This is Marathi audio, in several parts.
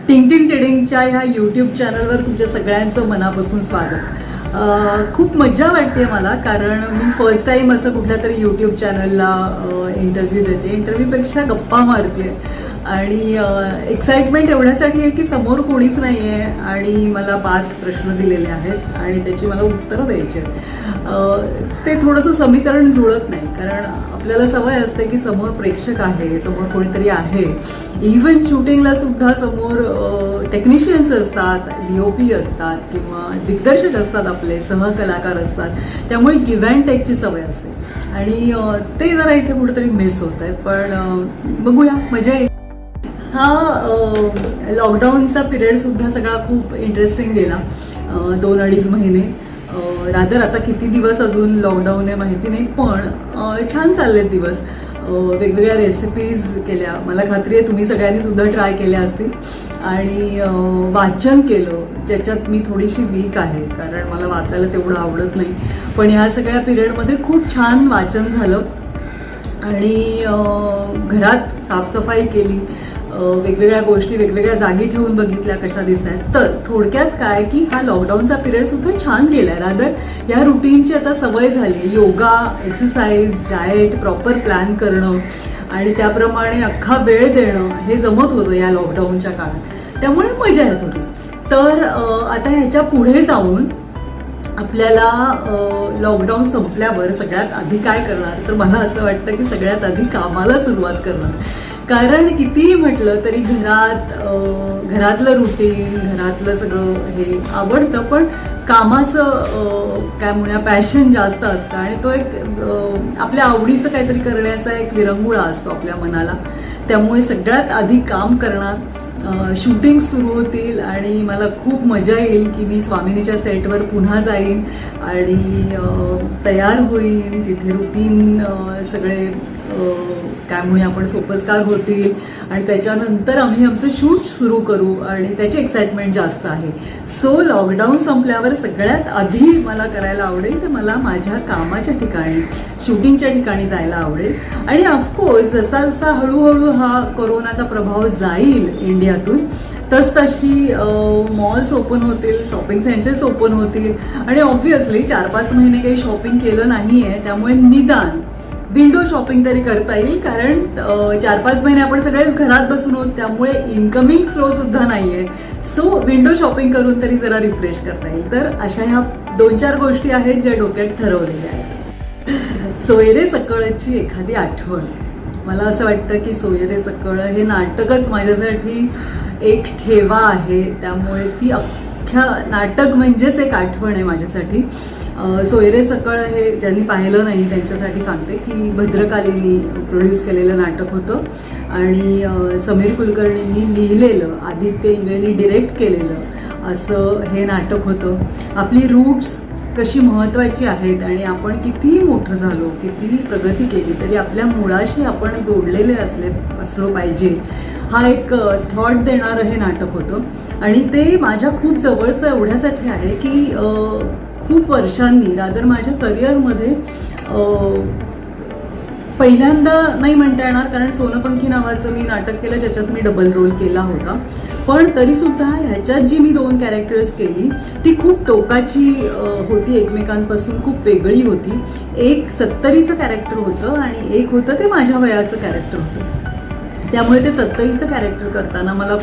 टिंग टिंग टिडिंगच्या ह्या यूट्यूब चॅनलवर तुमच्या सगळ्यांचं मनापासून स्वागत. खूप मजा वाटते मला, कारण मी फर्स्ट टाइम असं कुठल्या तरी यूट्यूब चॅनलला इंटरव्ह्यू देते. इंटरव्ह्यूपेक्षा गप्पा मारते आणि एक्साइटमेंट एवढ्यासाठी आहे की समोर कोणीच नाही आहे आणि मला 5 प्रश्न दिलेले आहेत आणि त्याची मला उत्तरं द्यायची आहेत. ते थोडंसं समीकरण जुळत नाही, कारण आपल्याला सवय असते की समोर प्रेक्षक आहे, समोर कोणीतरी आहे. इव्हन शूटिंगला सुद्धा समोर टेक्निशियन्स असतात, DOP असतात किंवा दिग्दर्शक असतात, आपले सहकलाकार असतात. त्यामुळे गिव्ह अँड टेकची सवय असते आणि ते जरा इथे कुठेतरी मिस होत आहे. पण बघूया, मजा येईल. हा लॉकडाऊनचा पिरियड सुद्धा सगळा खूप इंटरेस्टिंग गेला. 2-2.5 महिने. रादर आता किती दिवस अजून लॉकडाऊन आहे माहिती नाही, पण छान चाललेत दिवस. वेगवेगळ्या रेसिपीज केल्या, मला खात्री आहे तुम्ही सगळ्यांनी सुद्धा ट्राय केल्या असतील. आणि वाचन केलं, ज्याच्यात मी थोडीशी वीक आहे, कारण मला वाचायला तेवढं आवडत नाही. पण ह्या सगळ्या पिरियडमध्ये खूप छान वाचन झालं आणि घरात साफसफाई केली, वेगवेगळ्या गोष्टी वेगवेगळ्या जागी ठेवून बघितल्या कशा दिसत आहेत. तर थोडक्यात काय की हा लॉकडाऊनचा पिरियड सुद्धा छान गेलाय. रादर या रुटीनची आता सवय झाली. Yoga, exercise, diet, proper plan करणं आणि त्याप्रमाणे अख्खा वेळ देणं हे जमत होतं या लॉकडाऊनच्या काळात. त्यामुळे मजा येत होती. तर आता ह्याच्या पुढे जाऊन आपल्याला लॉकडाऊन संपल्यावर सगळ्यात आधी काय करणार, तर मला असं वाटतं की सगळ्यात आधी कामाला सुरुवात करणार. कारण कितीही म्हटलं तरी घरातलं रुटीन, घरातलं सगळं हे आवडतं, पण कामाचं काय म्हणूया पॅशन जास्त असतं आणि तो एक आपल्या आवडीचं काहीतरी करण्याचा एक विरंगुळा असतो आपल्या मनाला. त्यामुळे सगळ्यात आधी काम करणार. शूटिंग सुरू होतील आणि मला खूप मजा येईल की मी स्वामिनीच्या सेटवर पुन्हा जाईन आणि तयार होईन. तिथे रुटीन सगळे काय म्हणूया आपण सोपस्कार होतील आणि त्याच्यानंतर आम्ही आमचं शूट सुरू करू आणि त्याची एक्साइटमेंट जास्त आहे. सो लॉकडाऊन संपल्यावर सगळ्यात आधी मला करायला आवडेल तर मला माझ्या कामाच्या ठिकाणी, शूटिंगच्या ठिकाणी जायला आवडेल. आणि ऑफकोर्स जसा जसा हळूहळू हा कोरोनाचा प्रभाव जाईल इंडियातून, तशी मॉल्स ओपन होतील, शॉपिंग सेंटर्स ओपन होतील आणि ऑब्व्हियसली 4-5 महिने काही शॉपिंग केलं नाही आहे, त्यामुळे निदान विंडो शॉपिंग तरी करता येईल. कारण 4-5 महिने आपण सगळेच घरात बसून आहोत, त्यामुळे इन्कमिंग फ्लो सुद्धा नाहीये. सो विंडो शॉपिंग करून तरी जरा रिफ्रेश करता येईल. तर अशा ह्या 2-4 गोष्टी आहेत ज्या डोक्यात ठरवलेल्या आहेत. सोयरे सकळची एखादी आठवण. मला असं वाटतं की सोयरे सकळ हे नाटकच माझ्यासाठी एक ठेवा आहे, त्यामुळे ती अख्ख्या नाटक म्हणजेच एक आठवण आहे माझ्यासाठी. सोयरे सकळ हे ज्यांनी पाहिलं नाही त्यांच्यासाठी सांगते की भद्रकालीनी प्रोड्यूस केलेलं नाटक होतं आणि समीर कुलकर्णींनी लिहिलेलं, आदित्य इंगळेंनी डिरेक्ट केलेलं असं हे नाटक होतं. आपली रूट्स कशी महत्त्वाची आहेत आणि आपण कितीही मोठं झालो, कितीही प्रगती केली तरी आपल्या मुळाशी आपण जोडलेले असलो पाहिजे, हा एक थॉट देणारं हे नाटक होतं. आणि ते माझ्या खूप जवळचं एवढ्यासाठी आहे की खूप वर्षांनी, रादर माझ्या करिअरमध्ये पहिल्यांदा नाही म्हणता येणार, कारण सोनपंखी नावाचं मी नाटक केलं ज्याच्यात मी डबल रोल केला होता. पण तरीसुद्धा ह्याच्यात जी मी 2 कॅरेक्टर्स केली ती खूप टोकाची होती, एकमेकांपासून खूप वेगळी होती. एक 70चं कॅरेक्टर होतं आणि एक होतं ते माझ्या वयाचं कॅरेक्टर होतं. त्यामुळे ते 70चं कॅरेक्टर करताना मला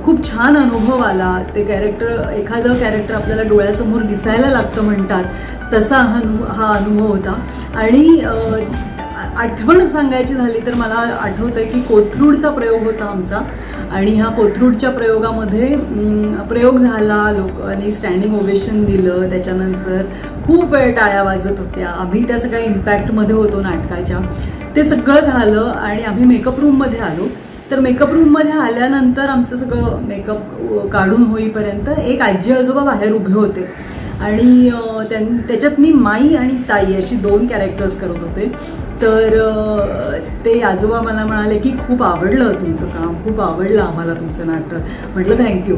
खूप छान अनुभव आला. ते एखादं कॅरेक्टर आपल्याला डोळ्यासमोर दिसायला लागतं म्हणतात, तसा हा अनुभव होता. आणि आठवण सांगायची झाली तर मला आठवतंय की कोथरूडचा प्रयोग होता आमचा आणि ह्या कोथरूडच्या प्रयोगामध्ये प्रयोग झाला, लोकांनी स्टँडिंग ओवेशन दिलं, त्याच्यानंतर खूप वेळ टाळ्या वाजत होत्या. आम्ही त्या सगळ्या इम्पॅक्टमध्ये होतो नाटकाच्या. ते सगळं झालं आणि आम्ही मेकअप रूममध्ये आलो. तर मेकअप रूममध्ये आल्यानंतर आमचं सगळं मेकअप काढून होईपर्यंत एक आजी आजोबा बाहेर उभे होते आणि त्याच्यात मी माई आणि ताई अशी 2 कॅरेक्टर्स करत होते. तर ते आजोबा मला म्हणाले की खूप आवडलं तुमचं काम, खूप आवडलं आम्हाला तुमचं नाटक. म्हटलं थँक्यू.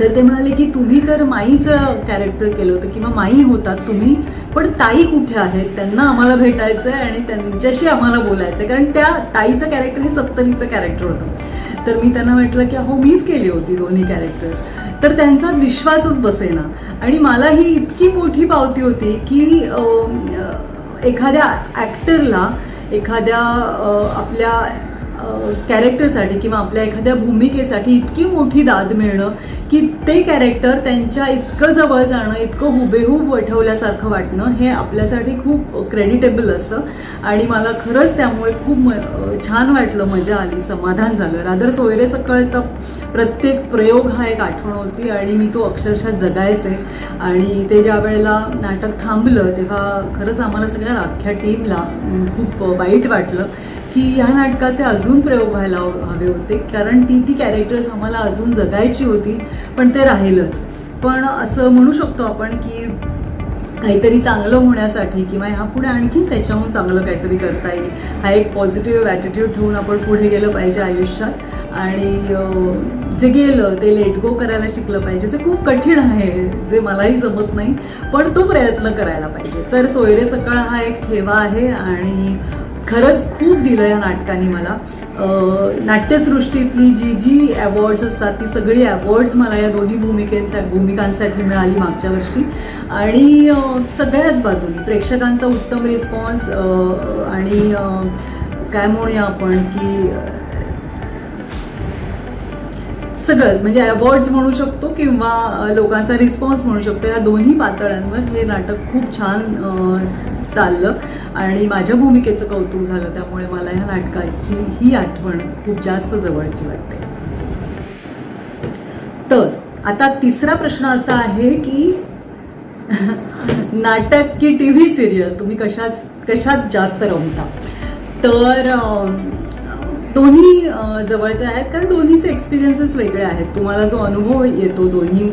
तर ते म्हणाले की तुम्ही तर माईचं कॅरेक्टर केलं होतं किंवा माई होतात तुम्ही, पण ताई कुठे आहेत, त्यांना आम्हाला भेटायचं आहे आणि त्यांच्याशी आम्हाला बोलायचं आहे, कारण त्या ताईचं कॅरेक्टर हे 70चं कॅरेक्टर होतं. तर मी त्यांना म्हटलं की अहो मीच केली होती दोन्ही कॅरेक्टर्स. तर त्यांचा विश्वासच बसेना. आणि मला ही इतकी मोठी पावती होती की एखाद्या ॲक्टरला एखाद्या आपल्या कॅरेक्टरसाठी किंवा आपल्या एखाद्या भूमिकेसाठी इतकी मोठी दाद मिळणं की ते कॅरेक्टर त्यांच्या इतकं जवळ जाणं, इतकं हुबेहूब वठवल्यासारखं वाटणं हे आपल्यासाठी खूप क्रेडिटेबल असतं. आणि मला खरंच त्यामुळे खूप छान वाटलं, मजा आली, समाधान झालं. रादर सोयरे सकाळचा प्रत्येक प्रयोग हा एक आठवण होती आणि मी तो अक्षरशः जगायचे. आणि ते ज्या वेळेला नाटक थांबलं तेव्हा खरंच आम्हाला सगळ्या अख्ख्या टीमला खूप वाईट वाटलं की ह्या नाटकाचे अजून प्रयोग व्हायला हवे होते, कारण ती कॅरेक्टर्स आम्हाला अजून जगायची होती, पण ते राहिलंच. पण असं म्हणू शकतो आपण की काहीतरी चांगलं होण्यासाठी किंवा ह्यापुढे आणखीन त्याच्याहून चांगलं काहीतरी करता येईल, हा एक पॉझिटिव्ह ॲटिट्यूड ठेवून आपण पुढे गेलं पाहिजे आयुष्यात. आणि जे गेलं ते लेट गो करायला शिकलं पाहिजे, जे खूप कठीण आहे, जे मलाही जमत नाही, पण तो प्रयत्न करायला पाहिजे. तर सोयरे सकाळ हा एक ठेवा आहे आणि खरंच खूप दिलं या नाटकाने मला. नाट्यसृष्टीतली जी अवॉर्ड्स असतात ती सगळी अवॉर्ड्स मला या दोन्ही भूमिकांसाठी मिळाली मागच्या वर्षी. आणि सगळ्याच बाजूनी प्रेक्षकांचा उत्तम रिस्पॉन्स आणि काय म्हणूया आपण की सगळंच म्हणजे अवॉर्ड्स म्हणू शकतो किंवा लोकांचा रिस्पॉन्स म्हणू शकतो. या दोन्ही पातळ्यांवर हे नाटक खूप छान चाललं आणि माझ्या भूमिकेचं कौतुक झालं. त्यामुळे मला ह्या नाटकाची ही आठवण खूप जास्त जवळची वाटते. तर आता तिसरा प्रश्न असा आहे की नाटक की टीव्ही सिरियल, तुम्ही कशात जास्त रमता? तर दोन्ही जवळचे आहेत, कारण दोन्हीचे एक्सपिरियन्सेस वेगळे आहेत. तुम्हाला जो अनुभव येतो दोन्ही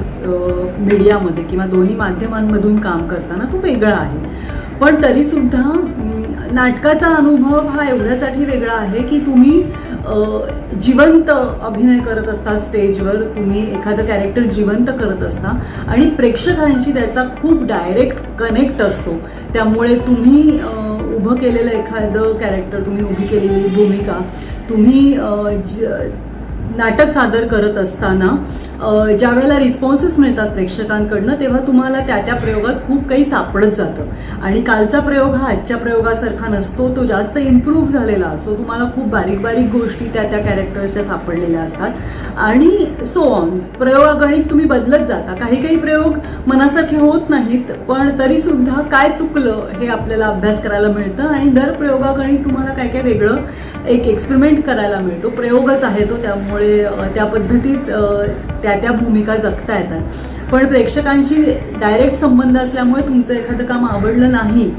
मीडियामध्ये किंवा दोन्ही माध्यमांमधून काम करताना तो वेगळा आहे. पण तरीसुद्धा नाटकाचा अनुभव हा एवढ्यासाठी वेगळा आहे की तुम्ही जिवंत अभिनय करत असता स्टेजवर, तुम्ही एखादं कॅरेक्टर जिवंत करत असता आणि प्रेक्षकांशी त्याचा खूप डायरेक्ट कनेक्ट असतो. त्यामुळे तुम्ही उभं केलेलं एखादं कॅरेक्टर, तुम्ही उभी केलेली भूमिका, तुम्ही नाटक सादर करत असताना ज्या वेळेला रिस्पॉन्सेस मिळतात प्रेक्षकांकडनं तेव्हा तुम्हाला त्या प्रयोगात खूप काही सापडत जातं. आणि कालचा प्रयोग हा आजच्या प्रयोगासारखा नसतो, तो जास्त इम्प्रूव्ह झालेला असतो. तुम्हाला खूप बारीक बारीक गोष्टी त्या कॅरेक्टर्सच्या सापडलेल्या असतात आणि सो ऑन. प्रयोगागणिक तुम्ही बदलत जाता. काही प्रयोग मनासारखे होत नाहीत, पण तरीसुद्धा काय चुकलं हे आपल्याला अभ्यास करायला मिळतं आणि दर प्रयोगागणिक तुम्हाला काय वेगळं एक एक्सपेरिमेंट करायला मिळतो. प्रयोगच आहे तो, त्यामुळे त्या पद्धतीत त्या भूमिका जगता येतात. पण प्रेक्षकांशी डायरेक्ट संबंध असल्यामुळे तुमचं एखादं काम आवडलं नाही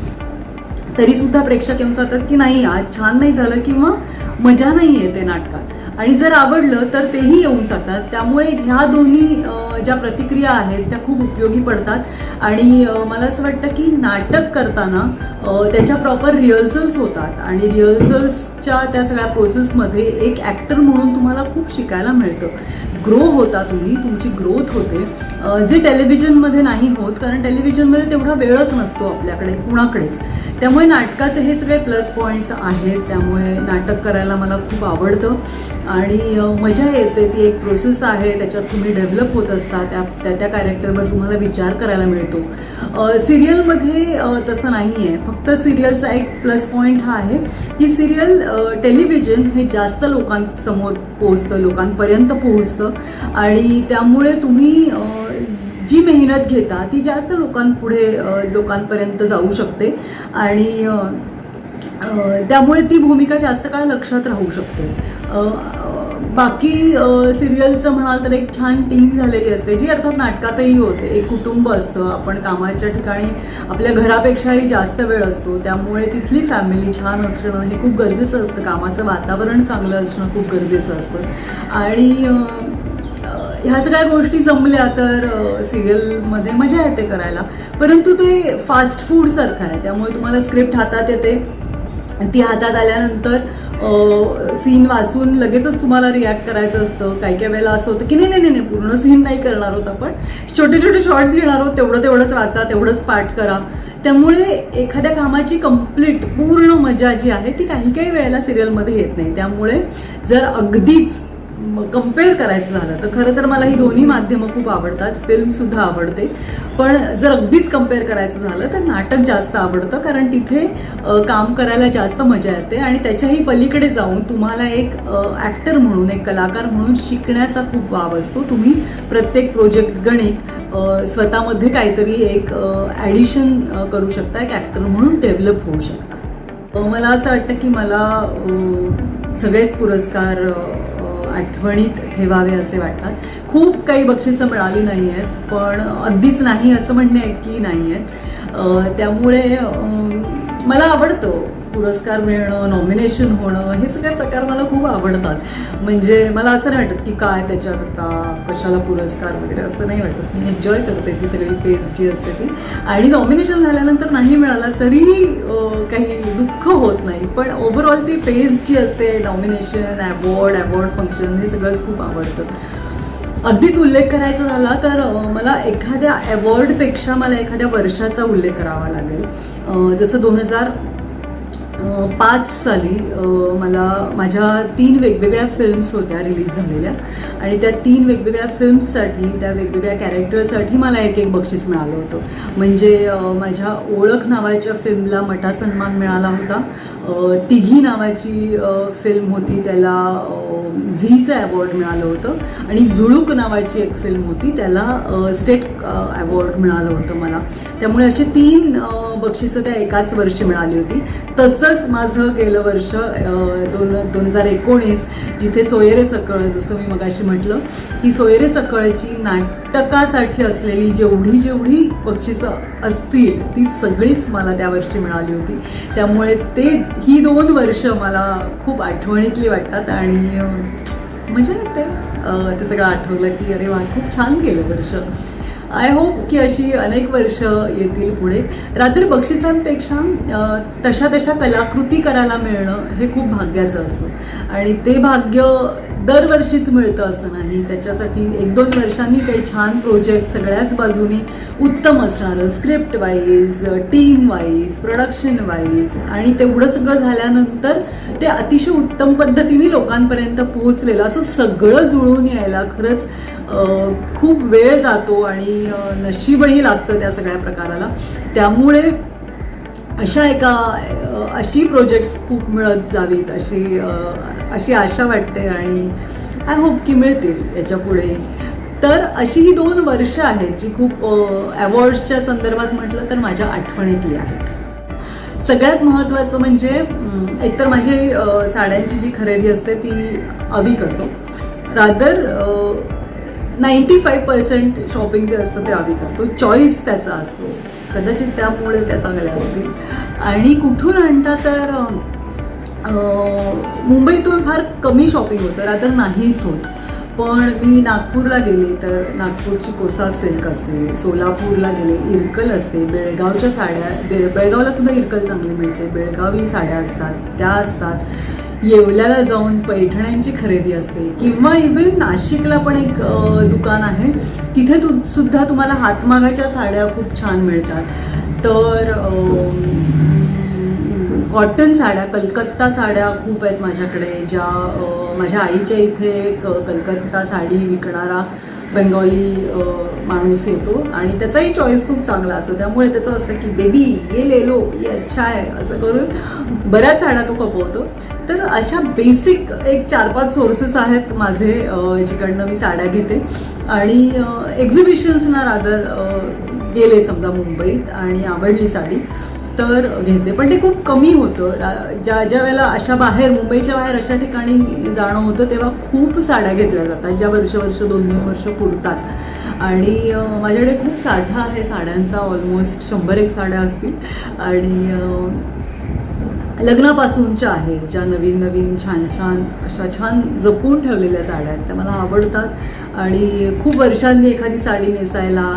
तरीसुद्धा प्रेक्षक येऊन सांगतात की नाही आज छान नाही झालं किंवा मजा नाही येते नाटकात. आणि जर आवडलं तर तेही येऊन सांगतात. त्यामुळे ह्या दोन्ही ज्या प्रतिक्रिया आहेत त्या खूप उपयोगी पडतात. आणि मला असं वाटतं की नाटक करताना त्याच्या प्रॉपर रिहर्सल्स होतात आणि रिहर्सल्सच्या त्या सगळ्या प्रोसेसमध्ये एक ॲक्टर म्हणून तुम्हाला खूप शिकायला मिळतं. ग्रो होता तुम्ही, तुमची ग्रोथ होते, जे टेलिव्हिजनमध्ये नाही होत, कारण टेलिव्हिजनमध्ये तेवढा वेळच नसतो आपल्याकडे कुणाकडेच. त्यामुळे नाटकाचे हे सगळे प्लस पॉईंट्स आहेत. त्यामुळे नाटक करायला मला खूप आवडतं आणि मजा येते. ती एक प्रोसेस आहे, त्याच्यात तुम्ही डेव्हलप होत असता, त्या कॅरेक्टरवर तुम्हाला विचार करायला मिळतो. सिरियलमध्ये तसं नाही आहे. फक्त सिरियलचा एक प्लस पॉईंट हा आहे की सिरियल टेलिव्हिजन हे जास्त लोकांसमोर पोहोचतं, लोकांपर्यंत पोहोचतं आणि त्यामुळे तुम्ही जी मेहनत घेता ती जास्त लोकांपर्यंत जाऊ शकते आणि त्यामुळे ती भूमिका जास्त काळ लक्षात राहू शकते. बाकी सिरियलचं म्हणाल तर एक छान टीम झालेली असते, जी अर्थात नाटकातही होते. एक कुटुंब असतं, आपण कामाच्या ठिकाणी आपल्या घरापेक्षाही जास्त वेळ असतो, त्यामुळे तिथली फॅमिली छान असणं हे खूप गरजेचं असतं. कामाचं वातावरण चांगलं असणं खूप गरजेचं असतं आणि ह्या सगळ्या गोष्टी जमल्या तर सिरियलमध्ये मजा येते करायला. परंतु ते फास्ट फूडसारखं आहे, त्यामुळे तुम्हाला स्क्रिप्ट हातात येते, ती हातात आल्यानंतर सीन वाचून लगेचच तुम्हाला रिॲक्ट करायचं असतं. काही वेळेला असं होतं की नाही पूर्ण सीन नाही करणार होत, आपण छोटे शॉर्ट्स घेणार आहोत, तेवढंच वाचा, तेवढंच पाठ करा. त्यामुळे एखाद्या कामाची पूर्ण मजा जी आहे ती काही वेळेला सिरियलमध्ये येत नाही. त्यामुळे जर अगदीच कम्पेअर करायचं झालं तर खरं तर मला ही दोन्ही माध्यमं खूप आवडतात, फिल्मसुद्धा आवडते. पण जर अगदीच कम्पेअर करायचं झालं तर नाटक जास्त आवडतं, कारण तिथे काम करायला जास्त मजा येते आणि त्याच्याही पलीकडे जाऊन तुम्हाला एक ॲक्टर म्हणून, एक कलाकार म्हणून शिकण्याचा खूप वाव असतो. तुम्ही प्रत्येक प्रोजेक्ट गणित स्वतःमध्ये काहीतरी एक ॲडिशन करू शकता, एक ॲक्टर म्हणून डेव्हलप होऊ शकता. मला असं वाटतं की मला सगळेच पुरस्कार आठवणीत ठेवावे असे वाटतात. खूप काही बक्षिसं मिळाली नाही आहेत, पण अगदीच नाही असं म्हणणे आहे की नाही आहेत. त्यामुळे मला आवडतं पुरस्कार मिळणं, नॉमिनेशन होणं, हे सगळे प्रकार मला खूप आवडतात. म्हणजे मला असं नाही वाटत की काय त्याच्यात आता कशाला पुरस्कार वगैरे असं नाही वाटत. मी एन्जॉय करते ती सगळी फेज जी असते ती. आणि नॉमिनेशन झाल्यानंतर नाही मिळाला तरीही काही दुःख होत नाही. पण ओव्हरऑल ती फेज जी असते, नॉमिनेशन, अवॉर्ड फंक्शन, हे सगळंच खूप आवडतं. अगदीच उल्लेख करायचा झाला तर मला एखाद्या अवॉर्डपेक्षा मला एखाद्या वर्षाचा उल्लेख करावा लागेल. जसं 2005 साली मला माझ्या 3 वेगवेगळ्या फिल्म्स होत्या रिलीज झालेल्या आणि त्या 3 वेगवेगळ्या फिल्म्ससाठी, त्या वेगवेगळ्या कॅरेक्टरसाठी मला एक बक्षीस मिळालं होतं. म्हणजे माझ्या ओळख नावाच्या फिल्मला मटा सन्मान मिळाला होता. तिघी नावाची फिल्म होती, त्याला झीचं अवॉर्ड मिळालं होतं. आणि झुळूक नावाची एक फिल्म होती, त्याला स्टेट अवॉर्ड मिळालं होतं मला. त्यामुळे असे 3 बक्षिसं त्या एकाच वर्षी मिळाली होती. तसंच माझं गेलं वर्ष 2019, जिथे सोयरे सकळ, जसं मी मगाशी म्हटलं की सोयरे सकळची नाटकासाठी असलेली जेवढी बक्षिसं असतील ती सगळीच मला त्या वर्षी मिळाली होती. त्यामुळे ही 2 वर्ष मला खूप आठवणीतली वाटतात आणि मजा येते ते सगळं आठवलं की अरे वा, खूप छान गेलं वर्ष. आय होप की अशी अनेक वर्ष येतील पुढे. रात्री बक्षिसांपेक्षा तशा कलाकृती करायला मिळणं हे खूप भाग्याचं असतं आणि ते भाग्य दरवर्षीच मिळतं असं नाही. त्याच्यासाठी 1-2 वर्षांनी काही छान प्रोजेक्ट सगळ्याच बाजूनी उत्तम असणारं, script wise, team wise, production wise, आणि तेवढं सगळं झाल्यानंतर ते अतिशय उत्तम पद्धतीने लोकांपर्यंत पोहोचलेलं असं सगळं जुळून यायला खरंच खूप वेळ जातो आणि नशीबही लागतं त्या सगळ्या प्रकाराला. त्यामुळे अशी प्रोजेक्ट्स खूप मिळत जावीत अशी आशा वाटते आणि आय होप की मिळतील याच्या पुढे. तर अशी ही 2 वर्ष आहेत जी खूप अवॉर्ड्सच्या संदर्भात म्हटलं तर माझ्या आठवणीतली आहेत. सगळ्यात महत्त्वाचं म्हणजे एकतर माझी साड्यांची जी खरेदी असते ती आम्ही करतो. रादर 95% शॉपिंग जे असतं ते आम्ही करतो. चॉईस त्याचा असतो, कदाचित त्यामुळे त्या चांगल्या असतील. आणि कुठून आणता तर मुंबईतून फार कमी शॉपिंग होतं, रादर नाहीच होत. पण मी नागपूरला गेले तर नागपूरची कोसा सिल्क असते, सोलापूरला गेले इरकल असते, बेळगावच्या साड्या, बेळगावला सुद्धा इरकल चांगली मिळते, बेळगावी साड्या असतात त्या असतात. येवल्याला जाऊन पैठण्यांची खरेदी असते किंवा इव्हन नाशिकला पण एक दुकान आहे, तिथे सुद्धा तुम्हाला हातमागाच्या साड्या खूप छान मिळतात. तर कॉटन साड्या, कलकत्ता साड्या खूप आहेत माझ्याकडे, ज्या माझ्या आईच्या इथे एक कलकत्ता साडी विकणारा बेंगॉली माणूस येतो आणि त्याचाही चॉईस खूप चांगला असतो. त्यामुळे त्याचं असतं की बेबी ये ले लो, ये अच्छा आहे, असं करून बऱ्याच साड्या तो खपवतो. तर अशा बेसिक एक 4-5 सोर्सेस आहेत माझे जिकडनं मी साड्या घेते. आणि एक्झिबिशन्सना रादर गेले समजा मुंबईत आणि आवडली साडी तर घेते, पण ते खूप कमी होतं. ज्या वेळेला अशा बाहेर, मुंबईच्या बाहेर अशा ठिकाणी जाणं होतं तेव्हा खूप साड्या घेतल्या जातात ज्या वर्ष 2-3 वर्ष पुरतात. आणि माझ्याकडे खूप साठा आहे साड्यांचा, ऑलमोस्ट 100-1 साड्या असतील. आणि लग्नापासूनच्या आहेत, ज्या नवीन छान अशा छान जपून ठेवलेल्या साड्या आहेत त्या मला आवडतात. आणि खूप वर्षांनी एखादी साडी नेसायला,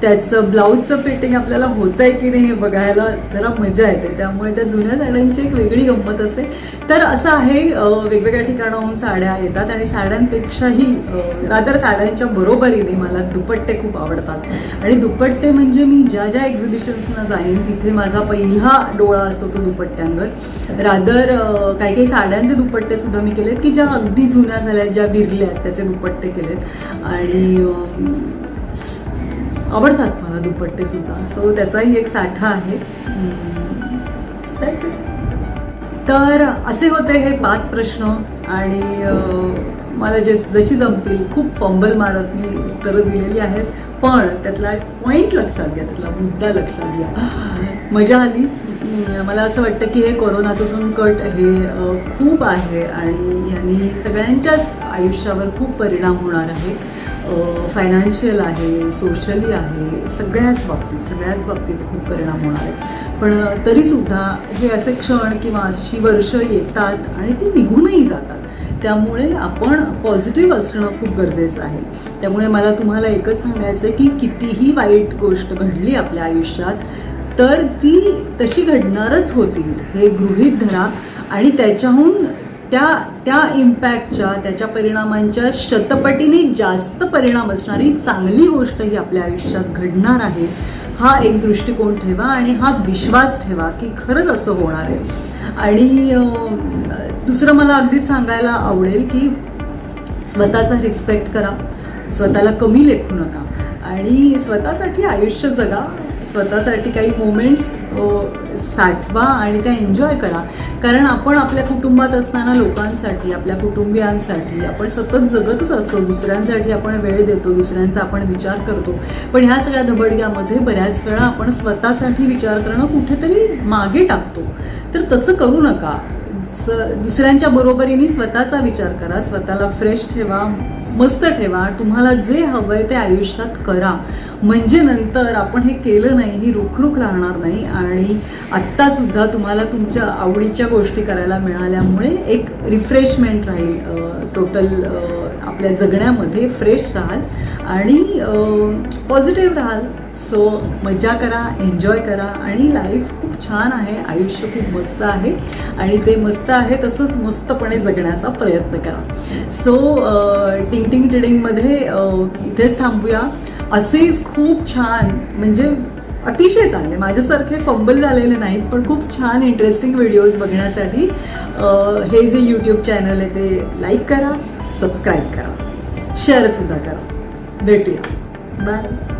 त्याचं ब्लाऊजचं फिटिंग आपल्याला होतं आहे की नाही हे बघायला जरा मजा येते. त्यामुळे त्या जुन्या साड्यांची एक वेगळी गंमत असते. तर असं आहे, वेगवेगळ्या ठिकाणाहून साड्या येतात आणि साड्यांपेक्षाही रादर साड्यांच्या बरोबरीने मला दुपट्टे खूप आवडतात. आणि दुपट्टे म्हणजे मी ज्या ज्या एक्झिबिशन्सना जाईन तिथे माझा पहिला डोळा असतो तो दुपट्ट्यांवर. रादर काही काही साड्यांचे दुपट्टे सुद्धा मी केलेत की ज्या अगदी जुन्या झाल्यात, ज्या विरल्यात त्याचे दुपट्टे केलेत आणि आवडतात मला दुपट्टे सुद्धा. सो त्याचाही एक साठा आहे. तर असे होते हे 5 प्रश्न आणि मला जशी जमतील खूप फंबल मारत मी उत्तरं दिलेली आहेत, पण त्यातला पॉईंट लक्षात घ्या, त्यातला मुद्दा लक्षात घ्या. मजा आली. मला असं वाटतं की हे कोरोनाचं संकट हे खूप आहे आणि ह्यानी सगळ्यांच्याच आयुष्यावर खूप परिणाम होणार आहे. फायनान्शियल आहे, सोशली आहे, सगळ्याच बाबतीत खूप परिणाम होणार आहे. पण तरीसुद्धा हे असे क्षण किंवा अशी वर्ष येतात आणि ती निघूनही जातात. त्यामुळे आपण पॉझिटिव्ह असणं खूप गरजेचं आहे. त्यामुळे मला तुम्हाला एकच सांगायचं आहे की कितीही वाईट गोष्ट घडली आपल्या आयुष्यात तर ती तशी घडणारच होती हे गृहीत धरा आणि त्याच्याहून त्या इम्पॅक्टच्या, त्याच्या परिणामांच्या शतपटीने जास्त परिणाम असणारी चांगली गोष्ट ही आपल्या आयुष्यात घडणार आहे हा एक दृष्टिकोन ठेवा आणि हा विश्वास ठेवा की खरंच असं होणार आहे. आणि दुसरं मला अगदीच सांगायला आवडेल की स्वतःचा रिस्पेक्ट करा, स्वतःला कमी लेखू नका आणि स्वतःसाठी आयुष्य जगा, स्वतःसाठी काही मोमेंट्स साठवा आणि त्या एन्जॉय करा. कारण आपण आपल्या कुटुंबात असताना लोकांसाठी, आपल्या कुटुंबियांसाठी आपण सतत जगतच असतो. दुसऱ्यांसाठी आपण वेळ देतो, दुसऱ्यांचा आपण विचार करतो. पण ह्या सगळ्या धबडग्यामध्ये बऱ्याच वेळा आपण स्वतःसाठी विचार करणं कुठेतरी मागे टाकतो. तर तसं करू नका. दुसऱ्यांच्या बरोबरीने स्वतःचा विचार करा, स्वतःला फ्रेश ठेवा, मस्त ठेवा. तुम्हाला जे हवंय ते आयुष्यात करा. म्हणजे नंतर आपण हे केलं नाही ही रुखरुख राहणार नाही आणि आत्तासुद्धा तुम्हाला तुमच्या आवडीच्या गोष्टी करायला मिळाल्यामुळे एक रिफ्रेशमेंट राहील. टोटल आपल्या जगण्यामध्ये फ्रेश राहाल आणि पॉझिटिव्ह राहाल. सो मजा करा, एन्जॉय करा आणि लाईफ खूप छान आहे, आयुष्य खूप मस्त आहे आणि ते मस्त आहे तसंच मस्तपणे जगण्याचा प्रयत्न करा. सो टिंग टिडिंगमध्ये इथेच थांबूया. असेच खूप छान म्हणजे अतिशय चांगले माझ्यासारखे फंबल झालेले नाहीत पण खूप छान इंटरेस्टिंग व्हिडिओज बघण्यासाठी हे जे यूट्यूब चॅनल आहे ते लाईक करा, सबस्क्राईब करा, शेअरसुद्धा करा. भेटूया. बाय.